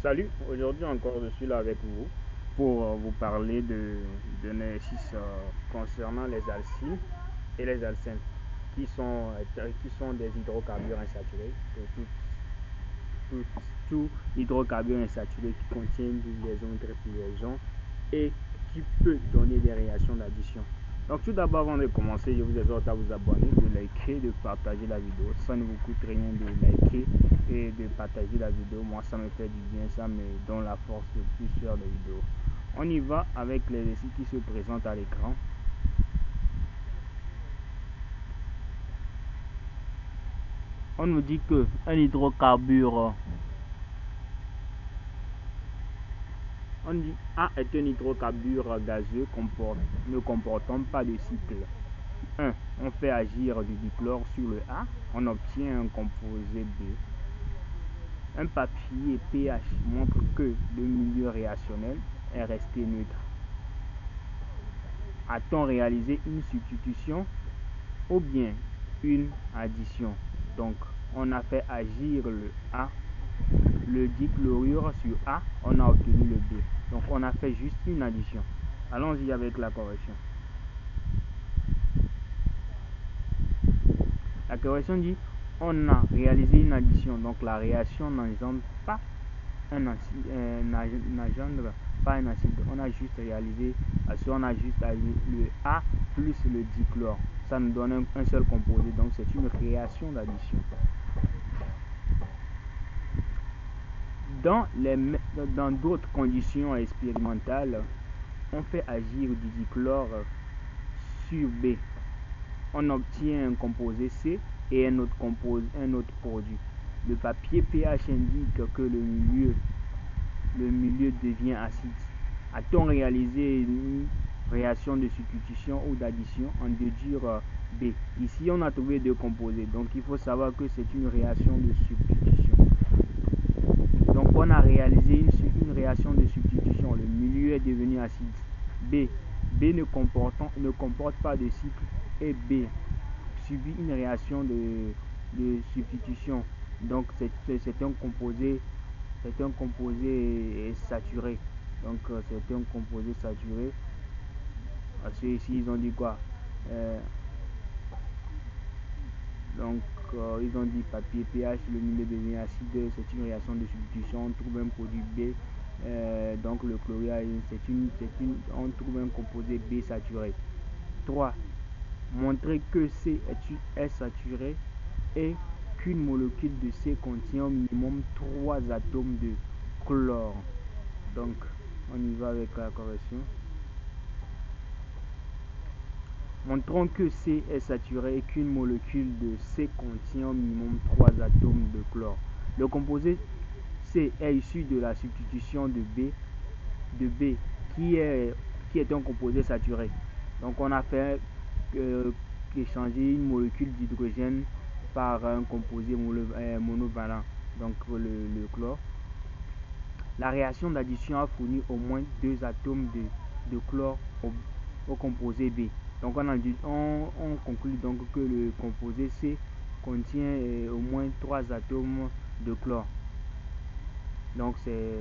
Salut, aujourd'hui encore je suis là avec vous pour vous parler d'un exercice concernant les alcyles et les alcènes qui sont des hydrocarbures insaturés. Tout, tout hydrocarbure insaturé qui contient une liaison, une triple liaison et qui peut donner des réactions d'addition. Donc tout d'abord, avant de commencer, je vous exhorte à vous abonner, de liker, de partager la vidéo. Ça ne vous coûte rien de liker et de partager la vidéo. Moi, ça me fait du bien, ça me donne la force de plus faire des vidéos. On y va avec les récits qui se présentent à l'écran. On nous dit que un hydrocarbure on dit A est un hydrocarbure gazeux ne comportant pas de cycle. 1. On fait agir du dichlore sur le A, on obtient un composé B. Un papier pH montre que le milieu réactionnel est resté neutre. A-t-on réalisé une substitution ou bien une addition? Donc, on a fait agir le A, le dichlorure sur A, on a obtenu le B. Donc, on a fait juste une addition. Allons-y avec la correction. La correction dit on a réalisé une addition, donc la réaction n'engendre pas un acide, on a juste réalisé, on a juste le A plus le dichlore, ça nous donne un seul composé, donc c'est une réaction d'addition. Dans d'autres conditions expérimentales, on fait agir du dichlore sur B, on obtient un composé C et un autre produit. Le papier pH indique que le milieu devient acide. A-t-on réalisé une réaction de substitution ou d'addition? En déduire B. Ici, on a trouvé deux composés, donc il faut savoir que c'est une réaction de substitution. Donc, on a réalisé une réaction de substitution. Le milieu est devenu acide. B ne comporte pas de cycle et B subit une réaction de substitution. Donc c'est un composé saturé. Donc c'est un composé saturé. Ici ils ont dit quoi? Ils ont dit papier pH, le milieu devient acide, c'est une réaction de substitution, on trouve un produit B, donc le chlorure, on trouve un composé B saturé. 3. Montrer que C est saturé et qu'une molécule de C contient au minimum 3 atomes de chlore. Donc, on y va avec la correction. Montrons que C est saturé et qu'une molécule de C contient au minimum 3 atomes de chlore. Le composé C est issu de la substitution de B qui est un composé saturé. Donc, on a fait échanger une molécule d'hydrogène par un composé monovalent, donc le chlore. La réaction d'addition a fourni au moins 2 atomes de chlore au composé B. Donc on conclut donc que le composé C contient au moins 3 atomes de chlore. Donc c'est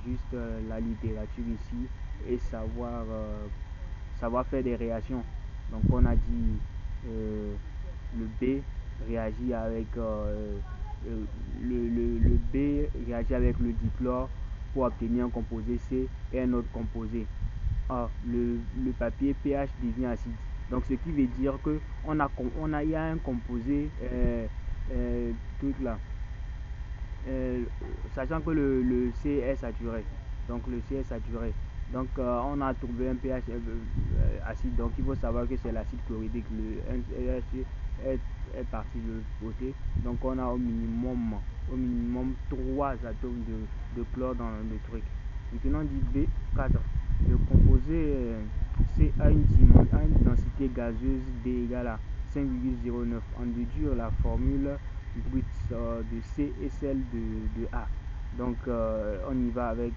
juste la littérature ici et savoir faire des réactions. Donc on a dit le B réagit avec le B réagit avec le dichlore pour obtenir un composé C et un autre composé. Le papier pH devient acide. Donc ce qui veut dire que il y a un composé truc là. Sachant que le C est saturé. Donc le C est saturé. Donc on a trouvé un pH acide. Donc il faut savoir que c'est l'acide chlorhydrique. Le NaCl est parti de l'autre côté. Donc on a au minimum 3 atomes de chlore dans le truc. Maintenant on dit B4. Le composé C a une densité gazeuse D égale à 5,09. En déduire la formule brute de C et celle de A. Donc on y va avec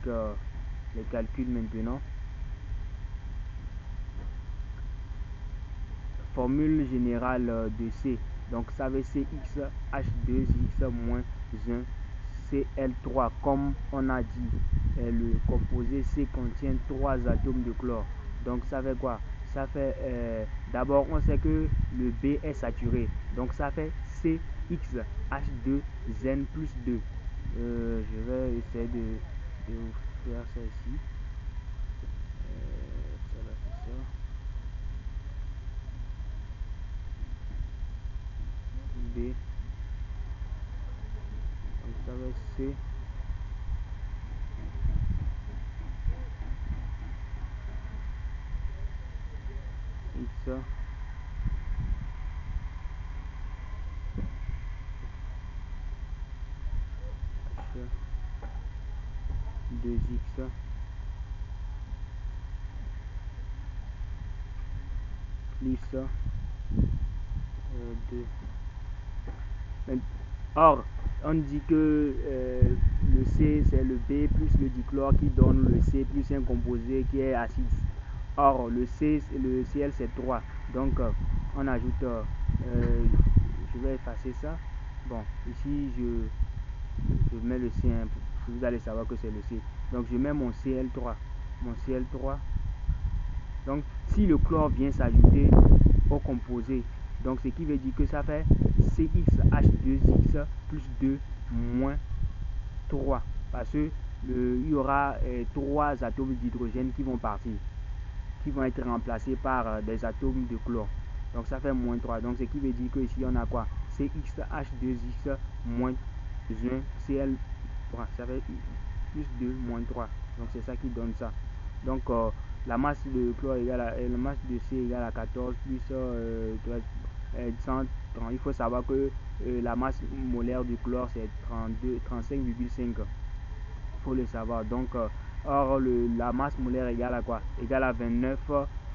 les calculs maintenant. Formule générale de C. Donc ça va CX H2X moins 1 Cl3, comme on a dit. Le composé C contient 3 atomes de chlore. Donc ça fait quoi? Ça fait, d'abord on sait que le B est saturé. Donc ça fait CXH2N plus 2. Je vais essayer de vous faire ça ici. Ça là, c'est ça. B. Donc ça va être C. X. H. 2X. Plus 2. Or, on dit que le C c'est le B plus le dichlore qui donne le C plus un composé qui est acide. Or, le Cl c'est 3. Donc, on ajoute, je vais effacer ça. Bon, ici je mets le C, vous allez savoir que c'est le C. Donc, je mets mon Cl3. Mon Cl3. Donc, si le chlore vient s'ajouter au composé, donc ce qui veut dire que ça fait CXH2X plus 2 moins 3. Parce que il y aura 3 atomes d'hydrogène qui vont partir, qui vont être remplacés par des atomes de chlore. Donc ça fait moins 3. Donc ce qui veut dire que ici on a quoi? CXH2X moins 1 Cl. Ça fait plus 2 moins 3. Donc c'est ça qui donne ça. Donc la masse de chlore égale à, la masse de C égale à 14 plus 130. Il faut savoir que la masse molaire du chlore c'est 35,5. Il faut le savoir. Donc or la masse molaire égale à quoi? Égale à 29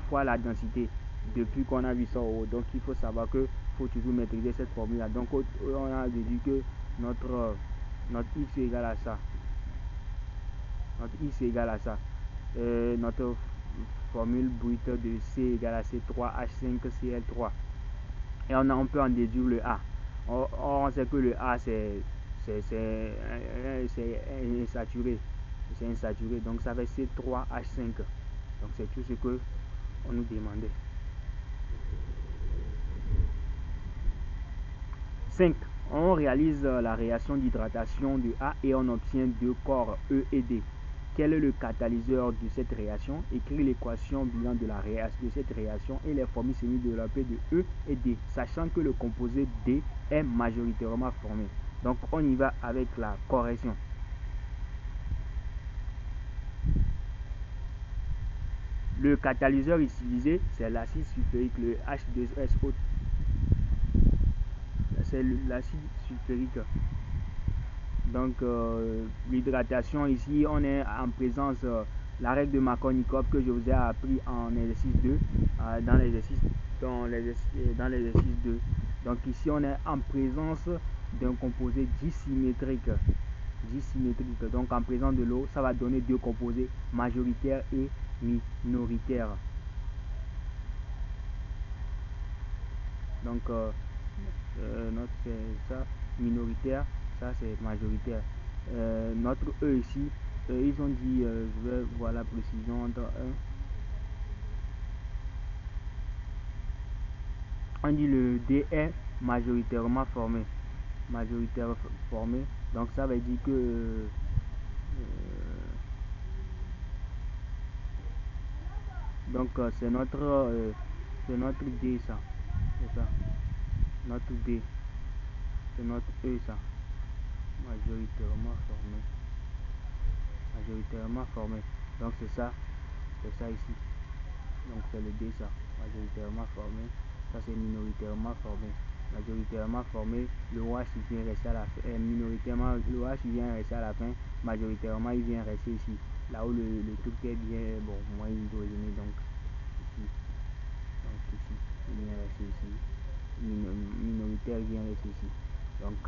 fois la densité. Depuis qu'on a vu ça en haut. Donc il faut savoir que faut toujours maîtriser cette formule là. Donc on a déduit que notre X est égal à ça. Notre X est égal à ça. Notre formule brute de C égale à C3H5Cl3. Et on peut en déduire le A. On sait que le A c'est insaturé. C'est insaturé. Donc ça fait C3H5. Donc c'est tout ce que on nous demandait. 5. On réalise la réaction d'hydratation de A et on obtient deux corps E et D. Quel est le catalyseur de cette réaction? Écris l'équation bilan de cette réaction et les formules semi-développées de E et D, sachant que le composé D est majoritairement formé. Donc on y va avec la correction. Le catalyseur utilisé, c'est l'acide sulfurique, le H2SO. C'est l'acide sulfurique. Donc l'hydratation ici, on est en présence la règle de Markovnikov que je vous ai appris en exercice 2, dans l'exercice 2. Donc ici on est en présence d'un composé dissymétrique. Donc en présence de l'eau, ça va donner deux composés majoritaires et minoritaires. Donc notre c'est ça, minoritaire, ça c'est majoritaire. Notre E ici, ils ont dit, je vais voir la précision entre on dit le D est majoritairement formé. Donc ça veut dire que donc c'est notre D ça. C'est ça. Notre D. C'est notre E ça. Majoritairement formé. Donc c'est ça ici. Donc c'est le D ça. Majoritairement formé. Ça c'est minoritairement formé. Majoritairement formé, le OH il vient rester à la fin. Minoritairement, le OH il vient rester à la fin. Majoritairement, il vient rester ici. Là où le truc est bien, bon, moins hydrogéné, donc ici. Donc ici, il vient rester ici. Minoritaire, il vient rester ici. Donc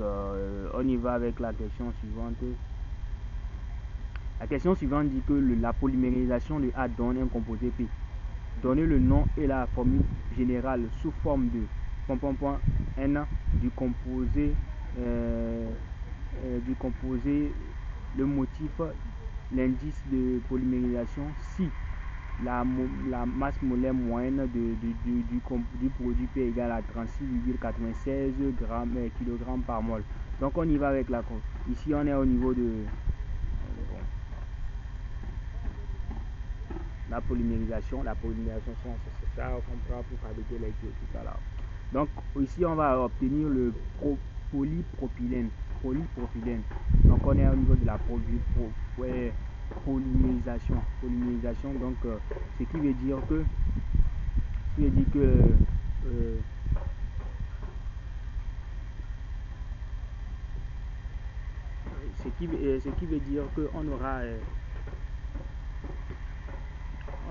on y va avec la question suivante. La question suivante dit que la polymérisation de A donne un composé P. Donnez le nom et la formule générale sous forme de N du composé du composé, le motif, l'indice de polymérisation, si la masse molaire moyenne du produit P égale à 36,96 kg par mol. Donc on y va avec la compte. Ici on est au niveau de la polymérisation. La polymérisation, c'est ça qu'on prend pour fabriquer les jeux, tout ça là. Donc ici on va obtenir le polypropylène. Donc on est au niveau de la polymérisation. Donc ce qui veut dire que ce qui veut dire que on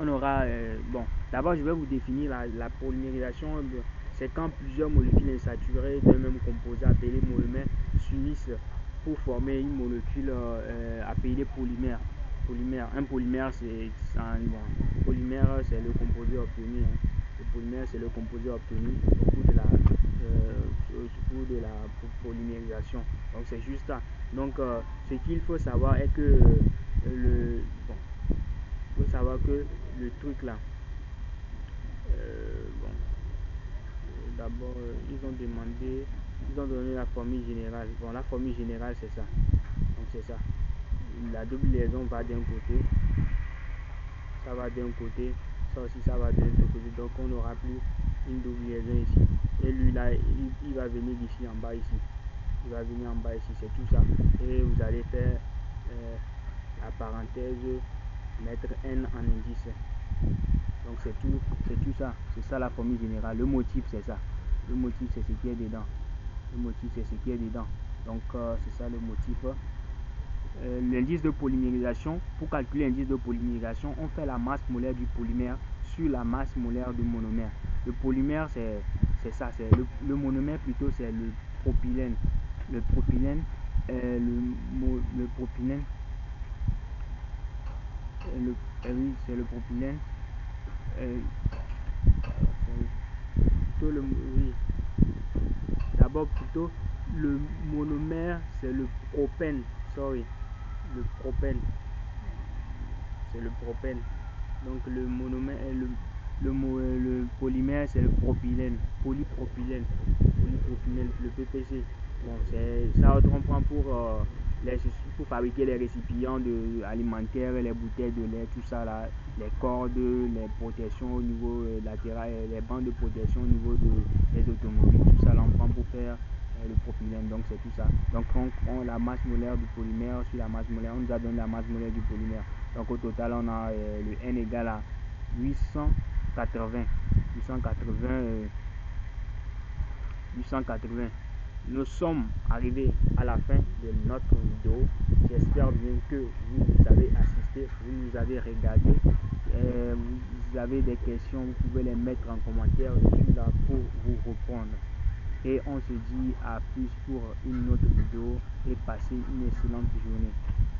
aura bon, d'abord je vais vous définir la polymérisation. C'est quand plusieurs molécules insaturées d'un même composé appelé monomère s'unissent pour former une molécule appelée polymère. Un polymère, c'est le composé obtenu. Le polymère, c'est le composé obtenu au cours de la polymérisation. Donc c'est juste ça. Donc ce qu'il faut savoir est que le truc là, d'abord ils ont donné la formule générale. Bon, la formule générale c'est ça. Donc c'est ça. La double liaison va d'un côté, ça va d'un côté, ça aussi ça va d'un autre côté. Donc on n'aura plus une double liaison ici. Et lui là, il va venir d'ici en bas ici. Il va venir en bas ici, c'est tout ça. Et vous allez faire la parenthèse, mettre N en indice. Donc c'est tout ça. C'est ça la formule générale. Le motif c'est ça. Le motif c'est ce qui est dedans. Donc c'est ça le motif. L'indice de polymérisation. Pour calculer l'indice de polymérisation, on fait la masse molaire du polymère sur la masse molaire du monomère. Le polymère c'est ça, c'est le monomère plutôt, c'est le propylène. Le propylène, oui, c'est le propylène. D'abord plutôt le monomère, c'est le propène. Le propène, c'est le propène. Donc le monomère, le polymère, c'est le propylène, polypropylène, le PPC. Bon, c'est ça on prend pour fabriquer les récipients alimentaires, les bouteilles de lait, tout ça là, les cordes, les protections au niveau latéral, les bandes de protection au niveau des automobiles, tout ça là on prend pour faire le propylène. Donc c'est tout ça. Donc on la masse molaire du polymère sur la masse molaire, on nous a donné la masse molaire du polymère. Donc au total on a le N égale à 880. Nous sommes arrivés à la fin de notre vidéo. J'espère bien que vous avez assisté, vous nous avez regardé. Vous avez des questions, vous pouvez les mettre en commentaire. Je suis là pour vous répondre. Et on se dit à plus pour une autre vidéo et passez une excellente journée.